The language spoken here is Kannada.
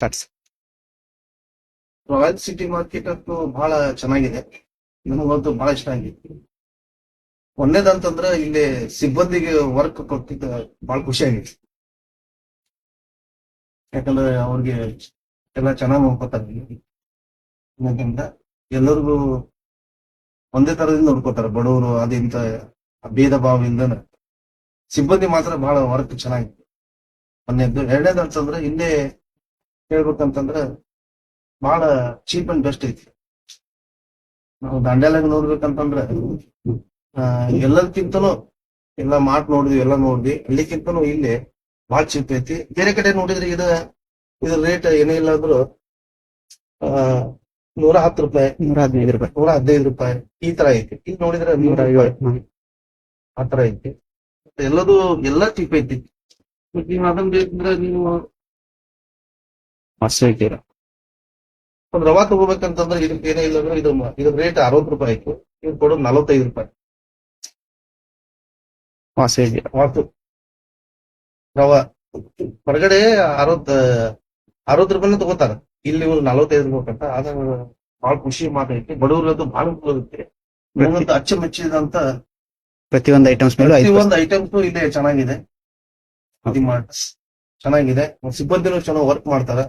ಸ್ಟಾರ್ಟ್ಸ್. ರಾಯಲ್ ಸಿಟಿ ಮಾರ್ಕೆಟ್ ಅಂತೂ ಬಹಳ ಚೆನ್ನಾಗಿದೆ. ನನಗಂತೂ ಬಹಳ ಇಷ್ಟ ಆಗಿದೆ. ಒಂದೇದಂತಂದ್ರ ಇಲ್ಲಿ ಸಿಬ್ಬಂದಿಗೆ ವರ್ಕ್ ಕೊಟ್ಟಿದ್ದ ಬಹಳ ಖುಷಿ ಆಗಿತ್ತು. ಯಾಕಂದ್ರೆ ಅವ್ರಿಗೆ ಎಲ್ಲ ಚೆನ್ನಾಗಿ ನೋಡ್ಕೊತಾರೆ. ಇನ್ನೊಂದ್ರಿಂದ ಎಲ್ಲರಿಗೂ ಒಂದೇ ತರದಿಂದ ನೋಡ್ಕೋತಾರೆ. ಬಡವರು ಅದಿಂತ ಭೇದ ಭಾವದಿಂದ ಸಿಬ್ಬಂದಿ ಮಾತ್ರ ಬಹಳ ವರ್ಕ್ ಚೆನ್ನಾಗಿತ್ತು. ಒಂದೇದ್ದು. ಎರಡನೇದು ಅಂತಂದ್ರೆ ಇಲ್ಲೇ ಹೇಳ್ಬೇಕಂತಂದ್ರ ಬಹಳ ಚೀಪ್ ಅಂಡ್ ಬೆಸ್ಟ್ ಐತಿ. ನಾವು ದಾಂಡ್ಯಾಲಾಗ ನೋಡ್ಬೇಕಂತಂದ್ರ ಎಲ್ಲದಕ್ಕಿಂತನೂ ಎಲ್ಲ ಮಾರ್ಟ್ ನೋಡಿದ್ವಿ, ಎಲ್ಲ ನೋಡಿದ್ವಿ. ಅಲ್ಲಿಕ್ಕಿಂತನೂ ಇಲ್ಲಿ ಬಹಳ ಚೀಪ್ ಐತಿ. ಬೇರೆ ಕಡೆ ನೋಡಿದ್ರೆ ಇದ್ರ ರೇಟ್ ಏನೇ ಇಲ್ಲ ಅಂದ್ರು $110, $115. $115 ಈ ತರ ಐತಿ. ಈಗ ನೋಡಿದ್ರೆ $150 ಆ ತರ ಐತಿ. ಎಲ್ಲ ಚೀಪ್ ಐತಿ. ನೀವು ಅದನ್ನ ಬೇಕಂದ್ರೆ ನೀವು ಒಂದ್ ರವಾ ತಗೋಬೇಕಂತಂದ್ರೆ ಇದಕ್ಕೆ ಏನೇ ಇಲ್ಲ ಅಂದ್ರೆ ಇದ್ರ ರೇಟ್ $60 ಐತಿ. ಇದು ಕೊಡೋದು $45. ವಾತು ರವಾ ಹೊರಗಡೆ $60 ತಗೋತಾರ. ಇಲ್ಲಿ ಇವ್ರು $45 ಅಂತ. ಅದ ಬಹಳ ಖುಷಿ ಮಾತೈತಿ. ಬಡವ್ರದ್ದು ಬಹಳ ಇರುತ್ತೆ. ನನಗಂತೂ ಅಚ್ಚುಮೆಚ್ಚಿದಂತ ಪ್ರತಿಯೊಂದು ಐಟಮ್ಸ್ ಮೇಲೂ ಪ್ರತಿಯೊಂದು ಐಟಮ್ಸ್ ಇದೆ ಚೆನ್ನಾಗಿದೆ. ಚೆನ್ನಾಗಿದೆ. ಸಿಬ್ಬಂದಿನೂ ಚೆನ್ನಾಗಿ ವರ್ಕ್ ಮಾಡ್ತಾರೆ.